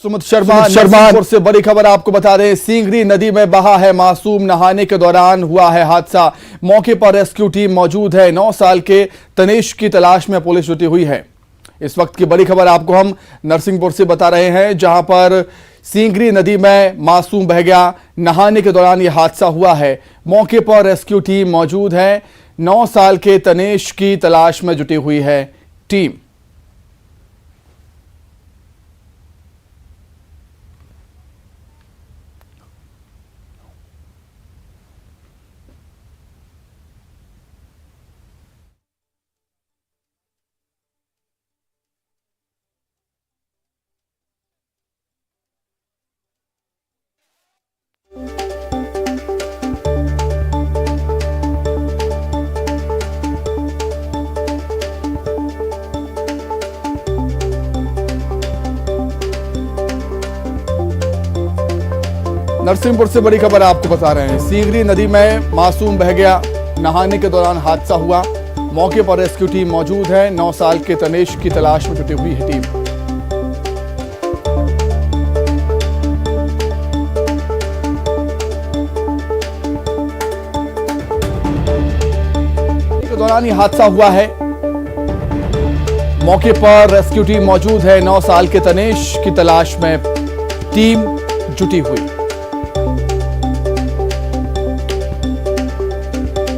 सुमित शर्मा से बड़ी खबर आपको बता दें, सींगरी नदी में बहा है मासूम, नहाने के दौरान हुआ है हादसा। मौके पर रेस्क्यू टीम मौजूद है। 9 साल के तनेश की तलाश में पुलिस जुटी हुई है। इस वक्त की बड़ी खबर आपको हम नरसिंहपुर से बता रहे हैं, जहां पर सींगरी नदी में मासूम बह गया। नहाने के दौरान यह हादसा हुआ है। मौके पर रेस्क्यू टीम मौजूद है। 9 साल के तनेश की तलाश में जुटी हुई है टीम। नरसिंहपुर से बड़ी खबर आपको बता रहे हैं, सींगरी नदी में मासूम बह गया। नहाने के दौरान हादसा हुआ। मौके पर रेस्क्यू टीम मौजूद है। 9 साल के तनेश की तलाश में जुटी हुई है टीम। के दौरान ये हादसा हुआ है। मौके पर रेस्क्यू टीम मौजूद है। 9 साल के तनेश की तलाश में टीम जुटी हुई।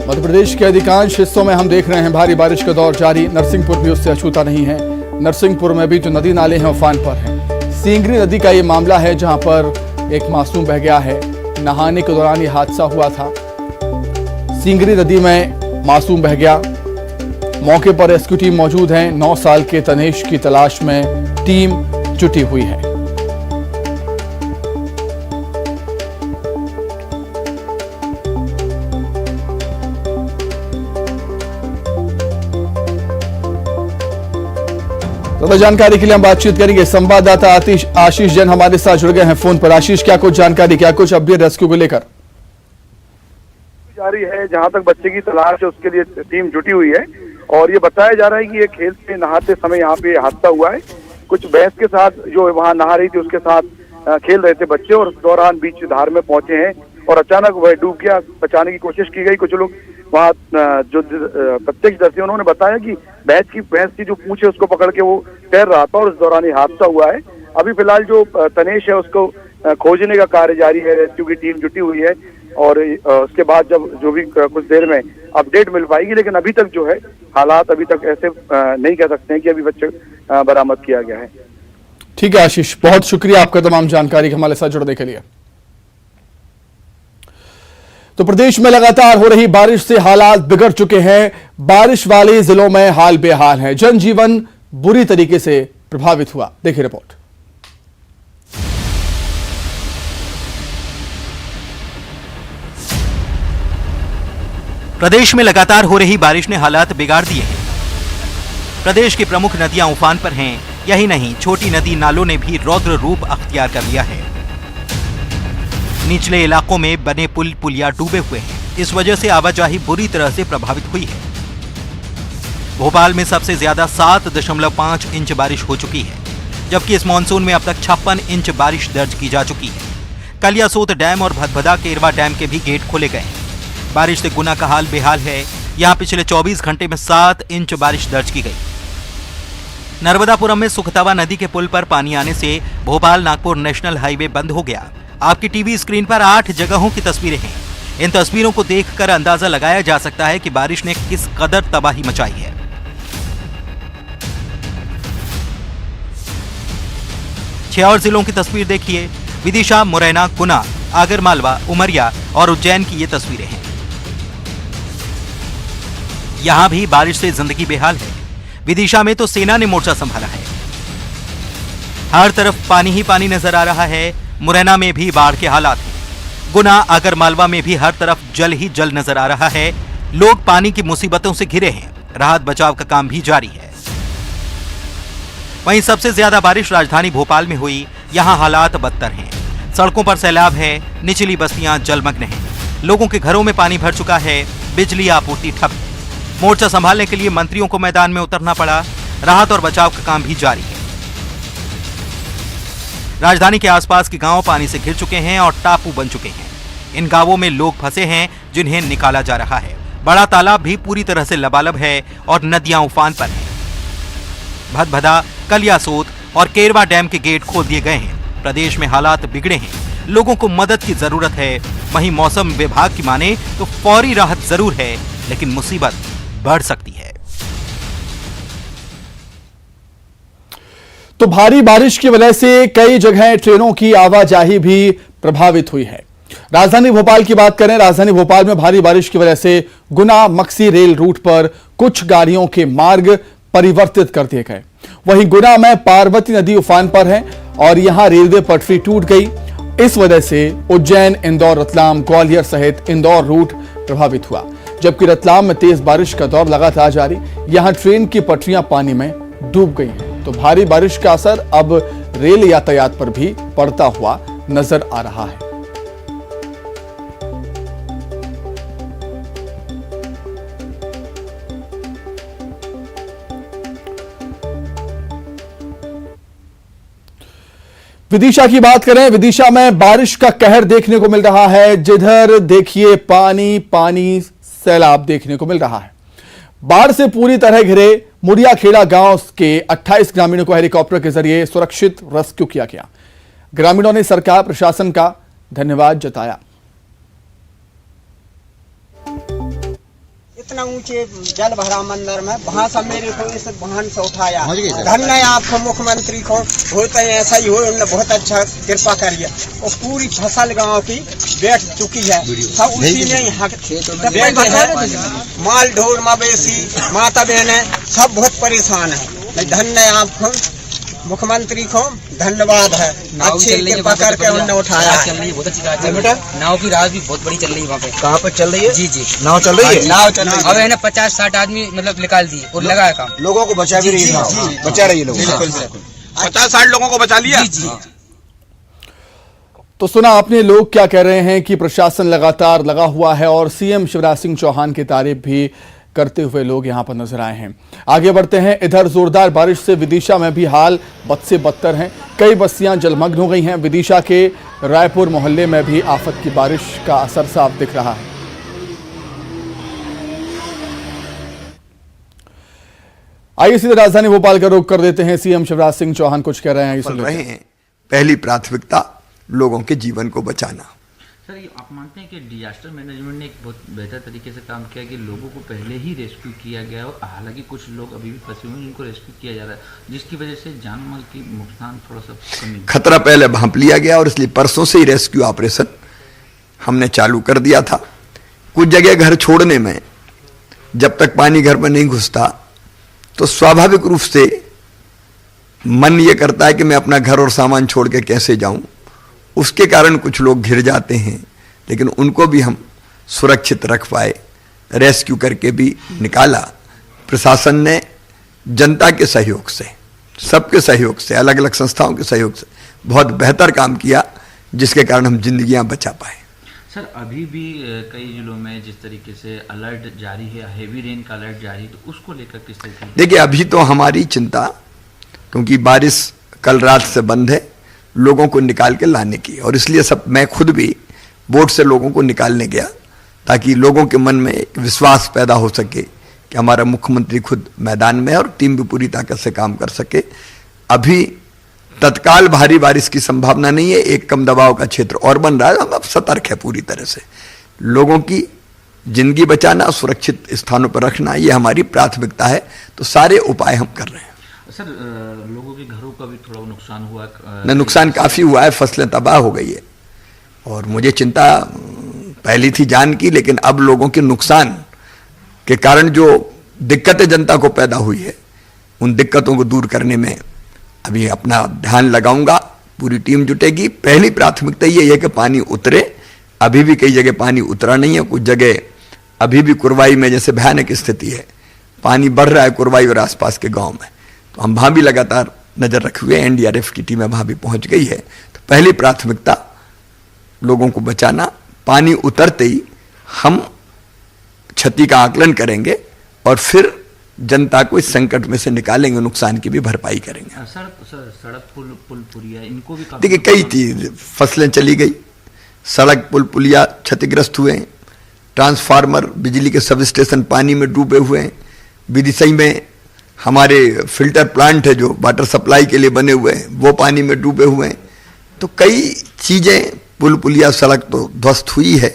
मध्य प्रदेश के अधिकांश हिस्सों में हम देख रहे हैं भारी बारिश का दौर जारी। नरसिंहपुर भी उससे अछूता नहीं है। नरसिंहपुर में भी जो नदी नाले हैं उफान पर हैं। सींगरी नदी का ये मामला है, जहां पर एक मासूम बह गया है। नहाने के दौरान ये हादसा हुआ था। सींगरी नदी में मासूम बह गया। मौके पर रेस्क्यू टीम मौजूद है। 9 साल के तनेश की तलाश में टीम जुटी हुई है। तो जानकारी के लिए हम बातचीत करेंगे। संवाददाता आशीष जैन हमारे साथ जुड़ गए हैं फोन पर। आशीष, क्या कुछ जानकारी, क्या कुछ अपडेट रेस्क्यू को लेकर जारी है? जहां तक बच्चे की तलाश है उसके लिए टीम जुटी हुई है और ये बताया जा रहा है कि ये खेल से नहाते समय यहाँ पे हादसा हुआ है। कुछ भैंस के साथ जो वहाँ नहा रही थी उसके साथ खेल रहे थे बच्चे और उस दौरान बीच धार में पहुंचे हैं और अचानक वह डूब गया। बचाने की कोशिश की गई। कुछ लोग वहाँ जो प्रत्यक्षदर्शी उन्होंने बताया कि भैंस की जो पूंछ है उसको पकड़ के वो तैर रहा था और इस दौरान ये हादसा हुआ है। अभी फिलहाल जो तनेश है उसको खोजने का कार्य जारी है। रेस्क्यू की टीम जुटी हुई है और उसके बाद जब जो भी कुछ देर में अपडेट मिल पाएगी, लेकिन अभी तक जो है हालात अभी तक ऐसे नहीं कह सकते हैं कि अभी बच्चे बरामद किया गया है। ठीक है आशीष, बहुत शुक्रिया आपका तमाम जानकारी हमारे साथ जुड़ने के लिए। तो प्रदेश में लगातार हो रही बारिश से हालात बिगड़ चुके हैं। बारिश वाले जिलों में हाल बेहाल है। जनजीवन बुरी तरीके से प्रभावित हुआ। देखिए रिपोर्ट। प्रदेश में लगातार हो रही बारिश ने हालात बिगाड़ दिए हैं। प्रदेश की प्रमुख नदियां उफान पर हैं। यही नहीं, छोटी नदी नालों ने भी रौद्र रूप अख्तियार कर लिया है। निचले इलाकों में बने पुल पुलिया डूबे हुए हैं। इस वजह से आवाजाही बुरी तरह से प्रभावित हुई है। भोपाल में सबसे ज्यादा 7.5 इंच बारिश हो चुकी है, जबकि इस मानसून में अब तक 56 इंच बारिश दर्ज की जा चुकी है। कलियासोत डैम और भदभदा केरवा डैम के भी गेट खोले गए हैं। बारिश से गुना का हाल बेहाल है। यहां पिछले 24 घंटे में 7 इंच बारिश दर्ज की गई। नर्मदापुरम में सुखतावा नदी के पुल पर पानी आने से भोपाल नागपुर नेशनल हाईवे बंद हो गया। आपकी टीवी स्क्रीन पर 8 जगहों की तस्वीरें हैं। इन तस्वीरों को देखकर अंदाजा लगाया जा सकता है कि बारिश ने किस कदर तबाही मचाई है। छह और जिलों की तस्वीर देखिए। विदिशा, मुरैना, गुना, आगरमालवा, उमरिया और उज्जैन की ये तस्वीरें हैं। यहां भी बारिश से जिंदगी बेहाल है। विदिशा में तो सेना ने मोर्चा संभाला है। हर तरफ पानी ही पानी नजर आ रहा है। मुरैना में भी बाढ़ के हालात हैं। गुना, आगरमालवा में भी हर तरफ जल ही जल नजर आ रहा है। लोग पानी की मुसीबतों से घिरे हैं। राहत बचाव का काम भी जारी है। वहीं सबसे ज्यादा बारिश राजधानी भोपाल में हुई। यहां हालात बदतर हैं। सड़कों पर सैलाब है। निचली बस्तियां जलमग्न हैं। लोगों के घरों में पानी भर चुका है। बिजली आपूर्ति ठप है। मोर्चा संभालने के लिए मंत्रियों को मैदान में उतरना पड़ा। राहत और बचाव का काम भी जारी है। राजधानी के आसपास के गांव पानी से घिर चुके हैं और टापू बन चुके हैं। इन गांवों में लोग फंसे हैं जिन्हें निकाला जा रहा है। बड़ा तालाब भी पूरी तरह से लबालब है और नदियां उफान पर हैं। भदभदा, कलियासोत और केरवा डैम के गेट खोल दिए गए हैं। प्रदेश में हालात बिगड़े हैं, लोगों को मदद की जरूरत है। वहीं मौसम विभाग की माने तो फौरी राहत जरूर है, लेकिन मुसीबत बढ़ सकती है। तो भारी बारिश की वजह से कई जगह ट्रेनों की आवाजाही भी प्रभावित हुई है। राजधानी भोपाल की बात करें, राजधानी भोपाल में भारी बारिश की वजह से गुना मक्सी रेल रूट पर कुछ गाड़ियों के मार्ग परिवर्तित कर दिए गए। वहीं गुना में पार्वती नदी उफान पर है और यहां रेलवे पटरी टूट गई। इस वजह से उज्जैन, इंदौर, रतलाम, ग्वालियर सहित इंदौर रूट प्रभावित हुआ, जबकि रतलाम में तेज बारिश का दौर लगातार जारी। यहां ट्रेन की पटरियां पानी में डूब गई हैं। तो भारी बारिश का असर अब रेल यातायात पर भी पड़ता हुआ नजर आ रहा है। विदिशा की बात करें, विदिशा में बारिश का कहर देखने को मिल रहा है। जिधर देखिए पानी पानी, सैलाब देखने को मिल रहा है। बाढ़ से पूरी तरह घिरे मुड़ियाखेड़ा गांव के 28 ग्रामीणों को हेलीकॉप्टर के जरिए सुरक्षित रेस्क्यू किया गया। ग्रामीणों ने सरकार प्रशासन का धन्यवाद जताया। इतना ऊंचे जल भरा मंदिर में वहाँ से मेरे को इस वाहन से उठाया। धन्य है आपको मुख्यमंत्री को, होता है ऐसा ही हो, उन्होंने बहुत अच्छा कृपा करिए। और पूरी फसल गांव की बैठ चुकी है, सब उसी में बैठे हैं। माल ढोर मवेशी माता बहने सब बहुत परेशान है। धन्य है आपको मुख्यमंत्री को, धन्यवाद है। अच्छे कृपा करके उन्होंने उठाया है। चल रही है बहुत अच्छी रात बेटा, नाव की रात भी बहुत बड़ी चल रही है वहाँ पे। कहाँ पर चल रही है? जी जी नाव चल रही है। नाव चल रही है। अब है ना 50-60 आदमी मतलब निकाल दिए और लगा है काम। लोगों को बचा भी रही है, बचा रही है लोग। 50-60 लोगों को बचा लिया। तो सुना आपने लोग क्या कह रहे हैं कि प्रशासन लगातार लगा हुआ है और सीएम शिवराज सिंह चौहान की तारीफ भी करते हुए लोग यहां पर नजर आए हैं। आगे बढ़ते हैं। इधर जोरदार बारिश से विदिशा में भी हाल बद से बदतर हैं। कई बस्तियां जलमग्न हो गई हैं। विदिशा के रायपुर मोहल्ले में भी आफत की बारिश का असर साफ दिख रहा है। आइए सीधे राजधानी भोपाल का रुख कर देते हैं। सीएम शिवराज सिंह चौहान कुछ कह रहे हैं। पहली प्राथमिकता लोगों के जीवन को बचाना। सर, ये आप मानते हैं कि डिजास्टर मैनेजमेंट ने एक बहुत बेहतर तरीके से काम किया कि लोगों को पहले ही रेस्क्यू किया गया और हालांकि कुछ लोग अभी भी फंसे हुए हैं, उनको रेस्क्यू किया जा रहा है, जिसकी वजह से जान माल की नुकसान थोड़ा सा कमी, खतरा पहले भांप लिया गया और इसलिए परसों से ही रेस्क्यू ऑपरेशन हमने चालू कर दिया था। कुछ जगह घर छोड़ने में जब तक पानी घर में नहीं घुसता तो स्वाभाविक रूप से मन ये करता है कि मैं अपना घर और सामान छोड़ के कैसे जाऊं। उसके कारण कुछ लोग घिर जाते हैं, लेकिन उनको भी हम सुरक्षित रख पाए, रेस्क्यू करके भी निकाला। प्रशासन ने जनता के सहयोग से, सबके सहयोग से, अलग अलग संस्थाओं के सहयोग से बहुत बेहतर काम किया, जिसके कारण हम जिंदगियां बचा पाए। सर, अभी भी कई जिलों में जिस तरीके से अलर्ट जारी है, हेवी रेन का अलर्ट जारी है, तो उसको लेकर किस तरीके? देखिए, अभी तो हमारी चिंता, क्योंकि बारिश कल रात से बंद है, लोगों को निकाल के लाने की, और इसलिए मैं खुद भी बोट से लोगों को निकालने गया ताकि लोगों के मन में एक विश्वास पैदा हो सके कि हमारा मुख्यमंत्री खुद मैदान में है और टीम भी पूरी ताकत से काम कर सके। अभी तत्काल भारी बारिश की संभावना नहीं है। एक कम दबाव का क्षेत्र और बन रहा है। हम अब सतर्क है पूरी तरह से। लोगों की जिंदगी बचाना, सुरक्षित स्थानों पर रखना, ये हमारी प्राथमिकता है। तो सारे उपाय हम कर रहे हैं। सर, लोगों के घरों का भी थोड़ा नुकसान हुआ? नुकसान काफी हुआ है, फसलें तबाह हो गई है और मुझे चिंता पहली थी जान की, लेकिन अब लोगों के नुकसान के कारण जो दिक्कतें जनता को पैदा हुई है, उन दिक्कतों को दूर करने में अभी अपना ध्यान लगाऊंगा। पूरी टीम जुटेगी। पहली प्राथमिकता ये है कि पानी उतरे। अभी भी कई जगह पानी उतरा नहीं है। कुछ जगह अभी भी कुरवाई में जैसे भयानक स्थिति है, पानी बढ़ रहा है कुरवाई और आसपास के गांव में, तो हम वहां भी लगातार नजर रखे हुए। एनडीआरएफ की टीमें वहां भी पहुंच गई है। तो पहली प्राथमिकता लोगों को बचाना। पानी उतरते ही हम क्षति का आकलन करेंगे और फिर जनता को इस संकट में से निकालेंगे, नुकसान की भी भरपाई करेंगे। सड़क पुल पुलिया इनको भी देखिए कई चीज, फसलें चली गई, सड़क पुल पुलिया क्षतिग्रस्त हुए हैं, ट्रांसफार्मर बिजली के सब स्टेशन पानी में डूबे हुए हैं, विदिशा में हमारे फिल्टर प्लांट है जो वाटर सप्लाई के लिए बने हुए हैं वो पानी में डूबे हुए हैं। तो कई चीजें, पुल पुलिया सड़क तो ध्वस्त हुई है,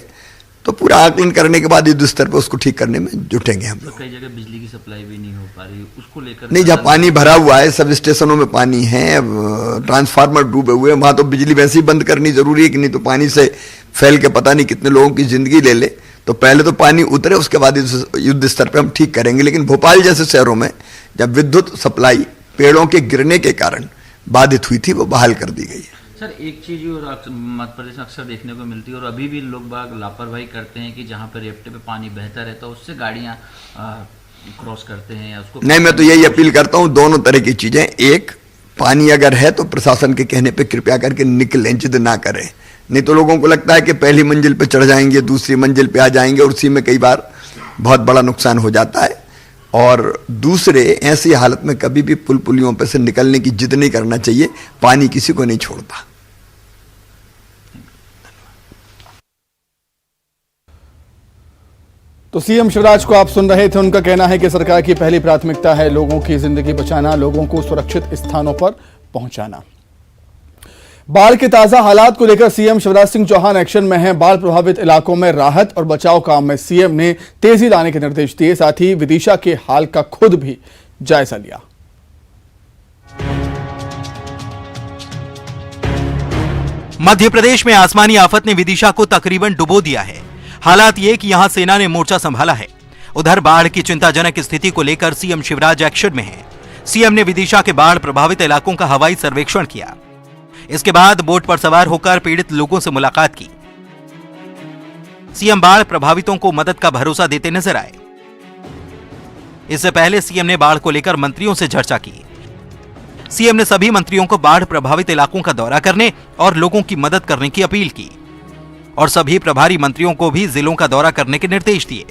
तो पूरा आकलन करने के बाद युद्ध स्तर पर उसको ठीक करने में जुटेंगे हम लोग। कई जगह बिजली की सप्लाई भी नहीं हो पा रही, उसको लेकर नहीं, जहाँ पानी भरा हुआ है, सब स्टेशनों में पानी है, ट्रांसफार्मर डूबे हुए हैं, वहां तो बिजली वैसे ही बंद करनी जरूरी है कि नहीं तो पानी से फैल के पता नहीं कितने लोगों की जिंदगी ले ले। तो पहले तो पानी उतरे, उसके बाद युद्ध स्तर पर हम ठीक करेंगे। लेकिन भोपाल जैसे शहरों में जब विद्युत सप्लाई पेड़ों के गिरने के कारण बाधित हुई थी, वो बहाल कर दी गई है। सर एक चीज और मध्य प्रदेश में अक्सर देखने को मिलती है और अभी भी लोग बाग लापरवाही करते हैं कि जहां पर रेपटे पे पानी बहता रहता है उससे गाड़ियां क्रॉस करते हैं या उसको। नहीं, मैं तो यही अपील करता हूं, दोनों तरह की चीजें। एक, पानी अगर है तो प्रशासन के कहने पे कृपया करके निकलें, जिद ना करें। नहीं तो लोगों को लगता है कि पहली मंजिल पे चढ़ जाएंगे, दूसरी मंजिल पे आ जाएंगे और उसी में कई बार बहुत बड़ा नुकसान हो जाता है। और दूसरे, ऐसी हालत में कभी भी पुल पुलियों पे से निकलने की जिद नहीं करना चाहिए, पानी किसी को नहीं छोड़ता। तो सीएम शिवराज को आप सुन रहे थे। उनका कहना है कि सरकार की पहली प्राथमिकता है लोगों की जिंदगी बचाना, लोगों को सुरक्षित स्थानों पर पहुंचाना। बाढ़ के ताजा हालात को लेकर सीएम शिवराज सिंह चौहान एक्शन में हैं। बाढ़ प्रभावित इलाकों में राहत और बचाव काम में सीएम ने तेजी लाने के निर्देश दिए, साथ ही विदिशा के हाल का खुद भी जायजा लिया। मध्य प्रदेश में आसमानी आफत ने विदिशा को तकरीबन डुबो दिया है। हालात ये कि यहां सेना ने मोर्चा संभाला है। उधर बाढ़ की चिंताजनक स्थिति को लेकर सीएम शिवराज एक्शन में है। सीएम ने विदिशा के बाढ़ प्रभावित इलाकों का हवाई सर्वेक्षण किया। इसके बाद बोट पर सवार होकर पीड़ित लोगों से मुलाकात की। सीएम बाढ़ प्रभावितों को मदद का भरोसा देते नजर आए। इससे पहले सीएम ने बाढ़ को लेकर मंत्रियों से चर्चा की। सीएम ने सभी मंत्रियों को बाढ़ प्रभावित इलाकों का दौरा करने और लोगों की मदद करने की अपील की और सभी प्रभारी मंत्रियों को भी जिलों का दौरा करने के निर्देश दिए।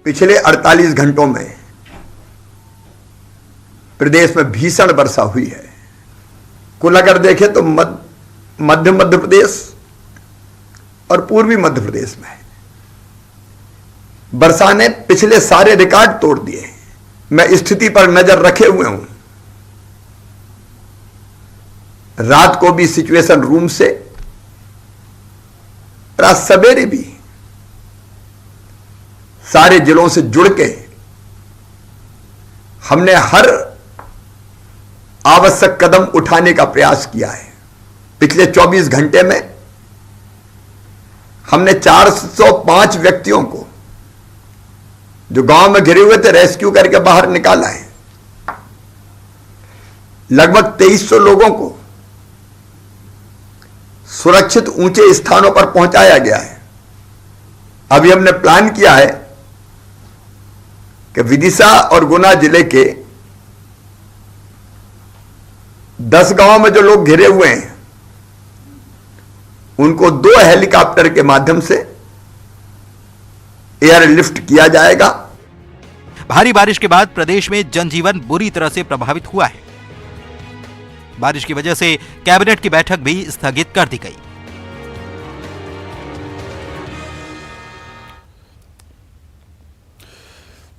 पिछले 48 घंटों में प्रदेश में भीषण वर्षा हुई है। कुल अगर देखें तो मध्य प्रदेश और पूर्वी मध्य प्रदेश में वर्षा ने पिछले सारे रिकॉर्ड तोड़ दिए। मैं स्थिति पर नजर रखे हुए हूं। रात को भी सिचुएशन रूम से, रात सवेरे भी सारे जिलों से जुड़ के हमने हर आवश्यक कदम उठाने का प्रयास किया है। पिछले 24 घंटे में हमने 405 व्यक्तियों को जो गांव में घिरे हुए थे रेस्क्यू करके बाहर निकाला है। लगभग 2300 लोगों को सुरक्षित ऊंचे स्थानों पर पहुंचाया गया है। अभी हमने प्लान किया है कि विदिशा और गुना जिले के 10 गांवों में जो लोग घिरे हुए हैं उनको 2 हेलीकॉप्टर के माध्यम से एयरलिफ्ट किया जाएगा। भारी बारिश के बाद प्रदेश में जनजीवन बुरी तरह से प्रभावित हुआ है। बारिश की वजह से कैबिनेट की बैठक भी स्थगित कर दी गई।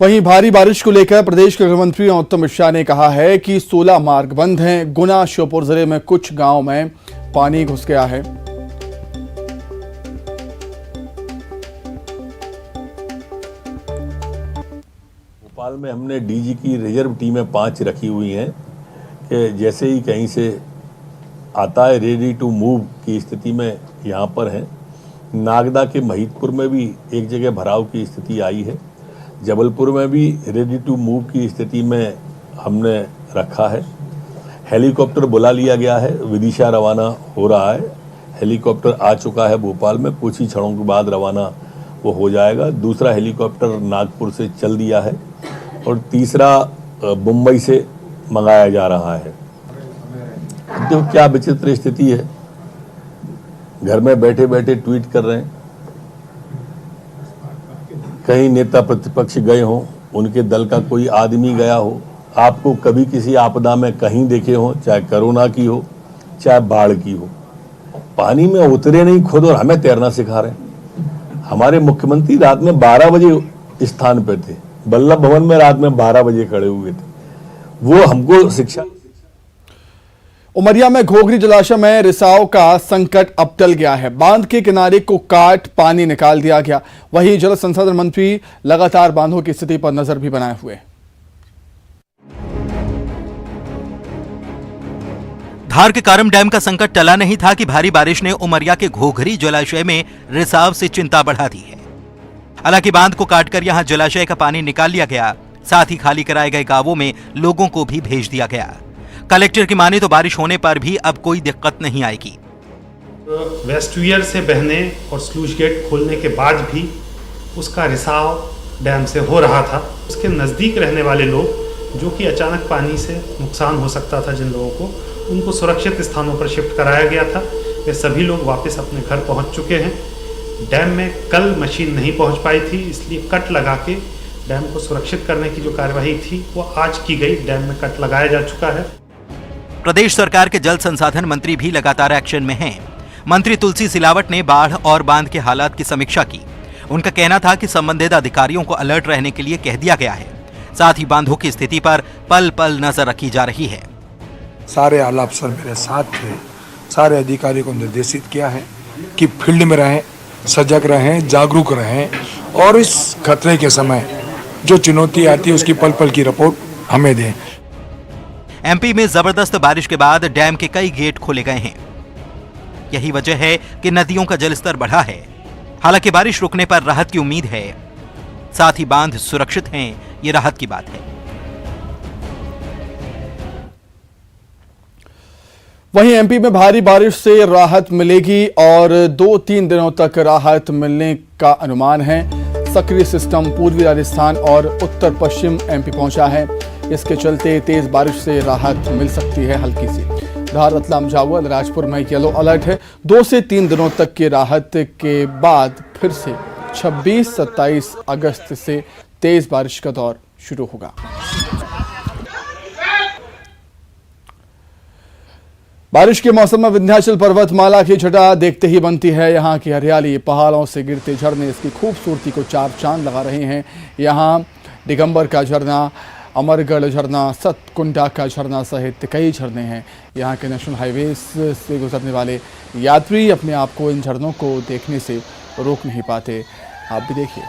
वहीं भारी बारिश को लेकर प्रदेश के गृह मंत्री उत्तम मिश्रा ने कहा है कि 16 मार्ग बंद हैं। गुना श्योपुर जिले में कुछ गांव में पानी घुस गया है। भोपाल में हमने डीजी की रिजर्व टीमें 5 रखी हुई हैं कि जैसे ही कहीं से आता है रेडी टू मूव की स्थिति में यहाँ पर हैं। नागदा के महितपुर में भी एक जगह भराव की स्थिति आई है। जबलपुर में भी रेडी टू मूव की स्थिति में हमने रखा है। हेलीकॉप्टर बुला लिया गया है, विदिशा रवाना हो रहा है। हेलीकॉप्टर आ चुका है भोपाल में, कुछ ही क्षणों के बाद रवाना वो हो जाएगा। दूसरा हेलीकॉप्टर नागपुर से चल दिया है और तीसरा मुंबई से मंगाया जा रहा है। देखो क्या विचित्र स्थिति है, घर में बैठे बैठे ट्वीट कर रहे हैं। कहीं नेता प्रतिपक्ष गए हों, उनके दल का कोई आदमी गया हो, आपको कभी किसी आपदा में कहीं देखे हो, चाहे कोरोना की हो चाहे बाढ़ की हो, पानी में उतरे नहीं खुद और हमें तैरना सिखा रहे हैं। हमारे मुख्यमंत्री रात में 12 बजे स्थान पे थे, वल्लभ भवन में रात में 12 बजे खड़े हुए थे, वो हमको शिक्षा। उमरिया में घोघरी जलाशय में रिसाव का संकट अब टल गया है। बांध के किनारे को काट पानी निकाल दिया गया। वहीं जल संसाधन मंत्री लगातार बांधों की स्थिति पर नजर भी बनाए हुए। धार के कारम डैम का संकट टला नहीं था कि भारी बारिश ने उमरिया के घोघरी जलाशय में रिसाव से चिंता बढ़ा दी है। हालांकि बांध को काटकर यहां जलाशय का पानी निकाल लिया गया, साथ ही खाली कराए गए गांवों में लोगों को भी भेज दिया गया। कलेक्टर की माने तो बारिश होने पर भी अब कोई दिक्कत नहीं आएगी। वेस्टवियर से बहने और स्लूज गेट खोलने के बाद भी उसका रिसाव डैम से हो रहा था। उसके नज़दीक रहने वाले लोग जो कि अचानक पानी से नुकसान हो सकता था जिन लोगों को, उनको सुरक्षित स्थानों पर शिफ्ट कराया गया था। वे सभी लोग वापस अपने घर पहुंच चुके हैं। डैम में कल मशीन नहीं पहुंच पाई थी, इसलिए कट लगा के डैम को सुरक्षित करने की जो कार्यवाही थी वो आज की गई। डैम में कट लगाया जा चुका है। प्रदेश सरकार के जल संसाधन मंत्री भी लगातार एक्शन में हैं। मंत्री तुलसी सिलावट ने बाढ़ और बांध के हालात की समीक्षा की। उनका कहना था कि संबंधित अधिकारियों को अलर्ट रहने के लिए कह दिया गया है। साथ ही बांधों की स्थिति पर पल पल नजर रखी जा रही है। सारे आला अफसर मेरे साथ थे, सारे अधिकारियों को निर्देशित किया है कि फील्ड में रहें, सजग रहें, जागरूक रहें और इस खतरे के समय जो चुनौती आती है उसकी पल पल की रिपोर्ट हमें दें। एमपी में जबरदस्त बारिश के बाद डैम के कई गेट खोले गए हैं। यही वजह है कि नदियों का जलस्तर बढ़ा है। हालांकि बारिश रुकने पर राहत की उम्मीद है। साथ ही बांध सुरक्षित हैं, ये राहत की बात है। वहीं एमपी में भारी बारिश से राहत मिलेगी और 2-3 दिनों तक राहत मिलने का अनुमान है। सक्रिय सिस्टम पूर्वी राजस्थान और उत्तर पश्चिम एमपी पहुंचा है। इसके चलते तेज बारिश से राहत मिल सकती है हल्की सी। धार, रतलाम, झाबुआ, राजपुर में येलो अलर्ट है। 2 से 3 दिनों तक की राहत के बाद फिर से 26-27 अगस्त से तेज बारिश का दौर शुरू होगा। बारिश के मौसम में विंध्याचल पर्वतमाला की छटा देखते ही बनती है। यहाँ की हरियाली, पहाड़ों से गिरते झरने इसकी खूबसूरती को चार चांद लगा रहे हैं। यहाँ दिगंबर का झरना, अमरगढ़ झरना, सतकुंडा का झरना सहित कई झरने हैं। यहाँ के नेशनल हाईवे से गुजरने वाले यात्री अपने आप को इन झरनों को देखने से रोक नहीं पाते। आप भी देखिए।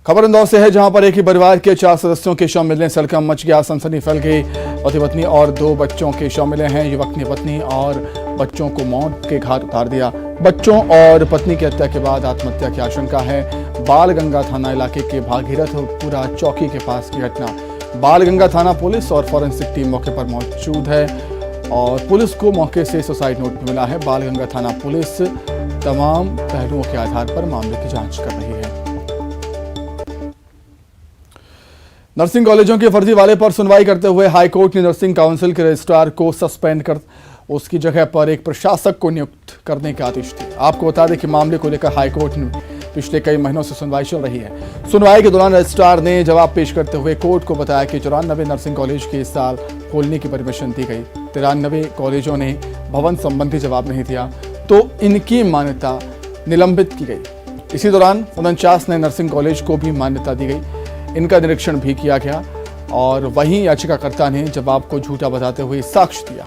खबर इंदौर से है, जहां पर एक ही परिवार के 4 सदस्यों के शव मिलने से हड़कंप मच गया, सनसनी फैल गई। पति पत्नी और 2 बच्चों के शव मिले हैं। युवक ने पत्नी और बच्चों को मौत के घाट उतार दिया। बच्चों और पत्नी की हत्या के बाद आत्महत्या की आशंका है। बालगंगा थाना इलाके के भागीरथपुरा चौकी के पास की घटना। बालगंगा थाना पुलिस और फॉरेंसिक टीम मौके पर मौजूद है और पुलिस को मौके से सुसाइड नोट मिला है। बालगंगा थाना पुलिस तमाम पहलुओं के आधार पर मामले की जांच कर रही है। नर्सिंग कॉलेजों के फर्जीवाड़े पर सुनवाई करते हुए हाईकोर्ट ने नर्सिंग काउंसिल के रजिस्ट्रार को सस्पेंड कर उसकी जगह पर एक प्रशासक को नियुक्त करने के आदेश दिए। आपको बता दें कि मामले को लेकर हाईकोर्ट में पिछले कई महीनों से सुनवाई चल रही है। सुनवाई के दौरान रजिस्ट्रार ने जवाब पेश करते हुए कोर्ट को बताया कि 94 नर्सिंग कॉलेज के इस साल खोलने की परमिशन दी गई। 93 कॉलेजों ने भवन संबंधी जवाब नहीं दिया तो इनकी मान्यता निलंबित की गई। इसी दौरान 49 नए नर्सिंग कॉलेज को भी मान्यता दी गई। इनका निरीक्षण भी किया गया और वहीं याचिकाकर्ता ने जवाब को झूठा बताते हुए साक्ष्य दिया।